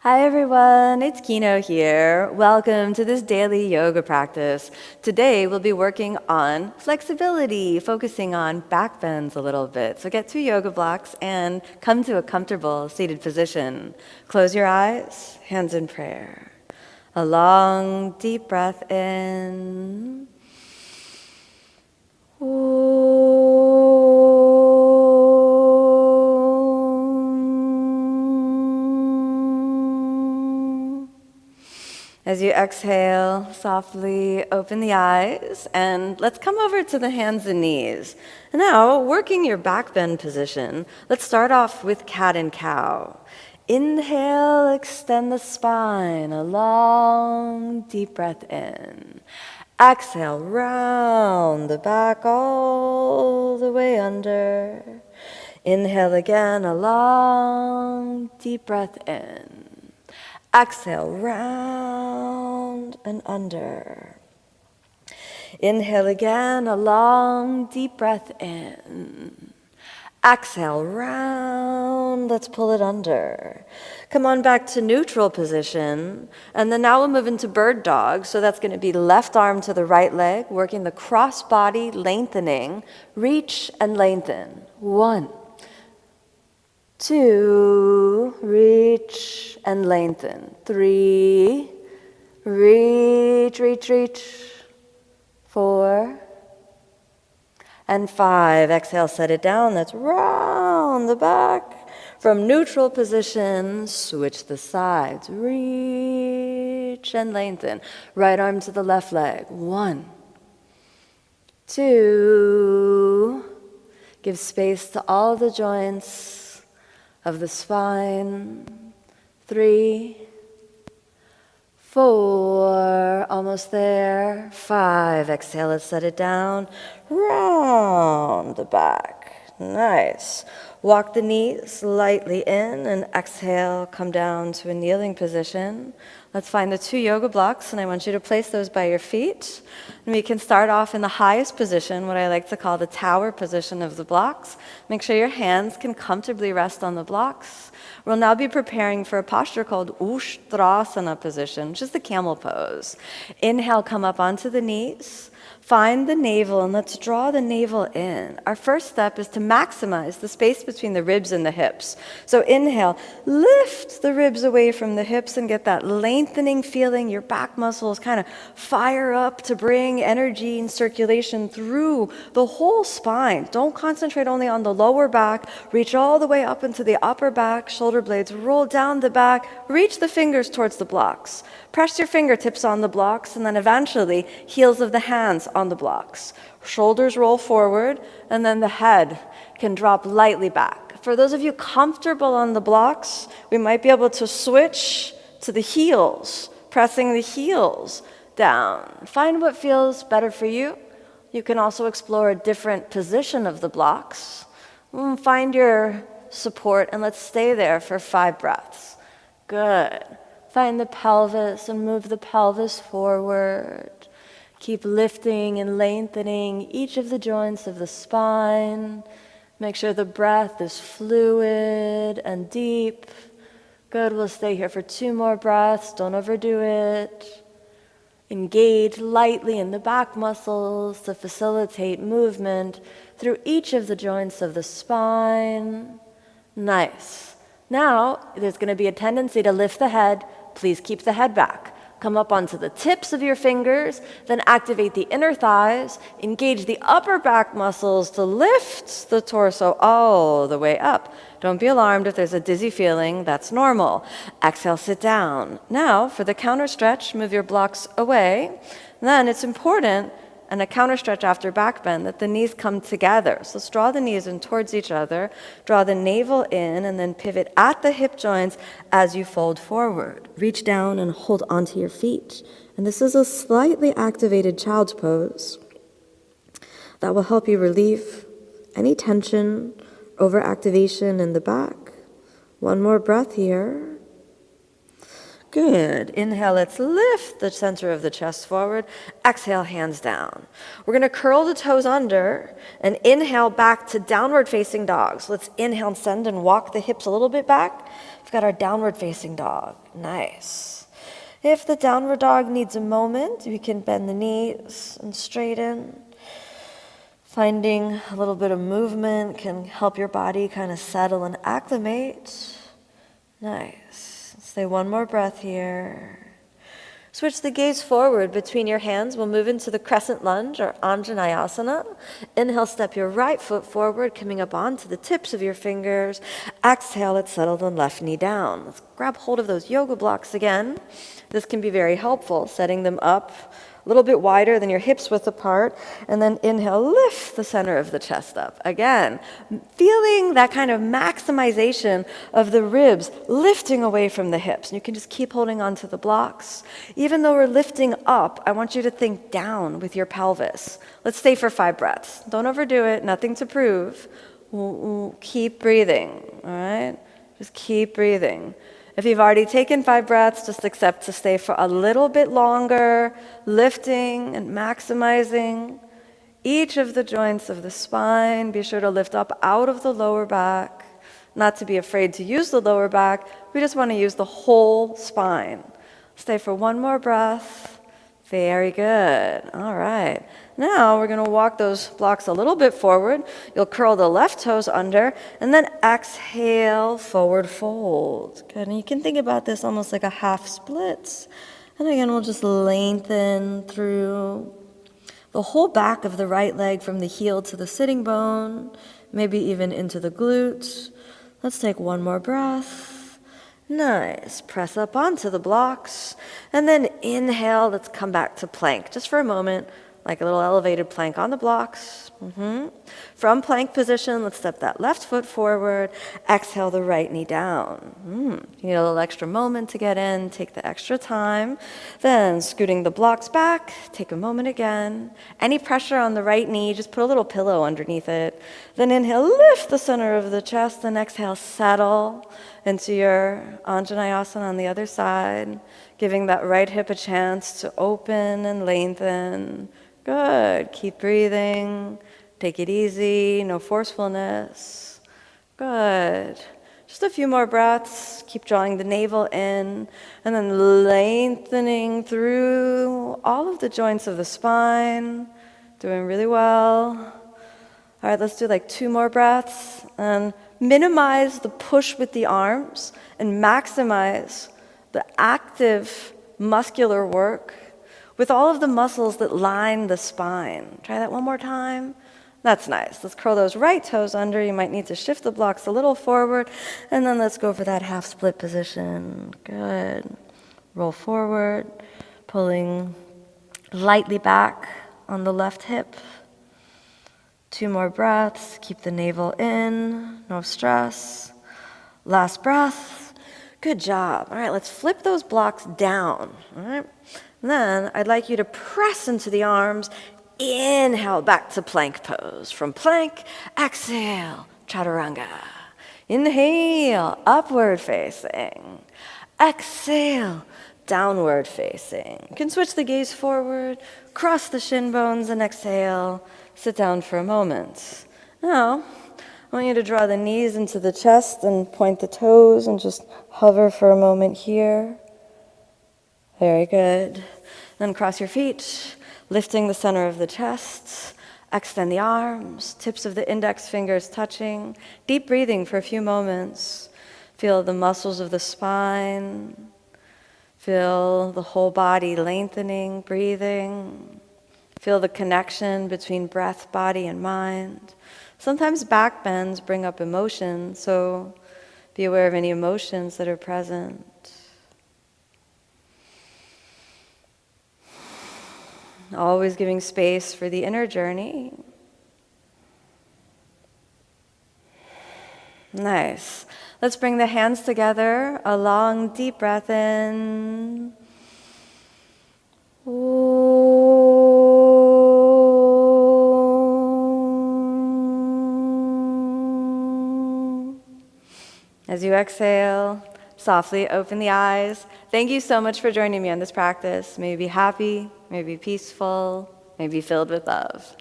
Hi everyone, it's Kino here. Welcome to this daily yoga practice. Today we'll be working on flexibility, focusing on back bends a little bit. So get 2 yoga blocks and come to a comfortable seated position. Close your eyes, hands in prayer. A long, deep breath in. As you exhale, softly open the eyes, and let's come over to the hands and knees. Now, working your back bend position, let's start off with cat and cow. Inhale, extend the spine, a long, deep breath in. Exhale, round the back all the way under. Inhale again, a long, deep breath in. Exhale, round and under. Inhale again, a long, deep breath in. Exhale, round. Let's pull it under. Come on back to neutral position. And then now we'll move into bird dog. So that's going to be left arm to the right leg, working the cross body lengthening. Reach and lengthen. 1, 2, reach and lengthen. 3, reach, reach, reach. 4 and 5. Exhale, set it down. Let's round the back. From neutral position, switch the sides. Reach and lengthen. Right arm to the left leg. 1, 2. Give space to all the joints of the spine. 3, 4, almost there. 5, exhale, let's set it down. Round the back. Nice. Walk the knees lightly in and exhale, come down to a kneeling position. Let's find the 2 yoga blocks, and I want you to place those by your feet. And we can start off in the highest position, what I like to call the tower position of the blocks. Make sure your hands can comfortably rest on the blocks. We'll now be preparing for a posture called Ushtrasana position, which is the camel pose. Inhale, come up onto the knees. Find the navel and let's draw the navel in. Our first step is to maximize the space between the ribs and the hips. So inhale, lift the ribs away from the hips and get that lengthening feeling. Your back muscles kind of fire up to bring energy and circulation through the whole spine. Don't concentrate only on the lower back. Reach all the way up into the upper back. Shoulder blades roll down the back. Reach the fingers towards the blocks. Press your fingertips on the blocks, and then eventually heels of the hands on the blocks. Shoulders roll forward, and then the head can drop lightly back. For those of you comfortable on the blocks, we might be able to switch to the heels, pressing the heels down. Find what feels better for you. You can also explore a different position of the blocks. Find your support, and let's stay there for 5 breaths. Good. Find the pelvis and move the pelvis forward. Keep lifting and lengthening each of the joints of the spine. Make sure the breath is fluid and deep. Good, we'll stay here for 2 more breaths. Don't overdo it. Engage lightly in the back muscles to facilitate movement through each of the joints of the spine. Nice. Now, there's going to be a tendency to lift the head. Please keep the head back. Come up onto the tips of your fingers, then activate the inner thighs, engage the upper back muscles to lift the torso all the way up. Don't be alarmed if there's a dizzy feeling, that's normal. Exhale, sit down. Now, for the counter stretch, move your blocks away. Then it's important, and a counter stretch after back bend, that the knees come together. So let's draw the knees in towards each other, draw the navel in, and then pivot at the hip joints as you fold forward. Reach down and hold onto your feet. And this is a slightly activated child's pose that will help you relieve any tension, overactivation in the back. 1 more breath here. Good. Inhale, let's lift the center of the chest forward. Exhale, hands down. We're going to curl the toes under and inhale back to downward facing dog. So let's inhale and send and walk the hips a little bit back. we've got our downward facing dog. Nice. If the downward dog needs a moment, we can bend the knees and straighten. Finding a little bit of movement can help your body kind of settle and acclimate. Nice. Stay one more breath here. Switch the gaze forward between your hands. We'll move into the crescent lunge or Anjaneyasana. Inhale, step your right foot forward, coming up onto the tips of your fingers. Exhale, let's settle the left knee down. Let's grab hold of those yoga blocks again. This can be very helpful, setting them up a little bit wider than your hips width apart, and then inhale, lift the center of the chest up. Again, feeling that kind of maximization of the ribs lifting away from the hips. And you can just keep holding on to the blocks. Even though we're lifting up, I want you to think down with your pelvis. Let's stay for 5 breaths. Don't overdo it, nothing to prove. Keep breathing, all right? Just keep breathing. If you've already taken 5 breaths, just accept to stay for a little bit longer, lifting and maximizing each of the joints of the spine. Be sure to lift up out of the lower back, not to be afraid to use the lower back. We just want to use the whole spine. Stay for 1 more breath. Very good. All right. Now we're going to walk those blocks a little bit forward. You'll curl the left toes under and then exhale, forward fold. Good. And you can think about this almost like a half split. And again, we'll just lengthen through the whole back of the right leg from the heel to the sitting bone, maybe even into the glutes. Let's take 1 more breath. Nice. Press up onto the blocks. And then inhale, let's come back to plank just for a moment, like a little elevated plank on the blocks. From plank position, let's step that left foot forward. Exhale the right knee down. You need a little extra moment to get in. Take the extra time. Then scooting the blocks back. Take a moment again. Any pressure on the right knee, just put a little pillow underneath it. Then inhale, lift the center of the chest. Then exhale, settle into your Anjaneyasana on the other side, giving that right hip a chance to open and lengthen. Good. Keep breathing. Take it easy. No forcefulness. Good. Just a few more breaths. Keep drawing the navel in and then lengthening through all of the joints of the spine. Doing really well. All right, let's do like 2 more breaths and minimize the push with the arms and maximize the active muscular work with all of the muscles that line the spine. Try that 1 more time. That's nice. Let's curl those right toes under. You might need to shift the blocks a little forward. And then let's go for that half split position. Good. Roll forward, pulling lightly back on the left hip. 2 more breaths. Keep the navel in. No stress. Last breath. Good job. All right, let's flip those blocks down. All right. And then I'd like you to press into the arms. Inhale back to plank pose. From plank, exhale, chaturanga. Inhale, upward facing. Exhale, downward facing. You can switch the gaze forward, cross the shin bones, and exhale. Sit down for a moment. Now, I want you to draw the knees into the chest and point the toes and just hover for a moment here. Very good. Then cross your feet, lifting the center of the chest. Extend the arms, tips of the index fingers touching. Deep breathing for a few moments. Feel the muscles of the spine. Feel the whole body lengthening, breathing. Feel the connection between breath, body, and mind. Sometimes back bends bring up emotion, so be aware of any emotions that are present. Always giving space for the inner journey. Nice. Let's bring the hands together. A long, deep breath in. As you exhale, softly open the eyes. Thank you so much for joining me on this practice. May you be happy, may you be peaceful, may you be filled with love.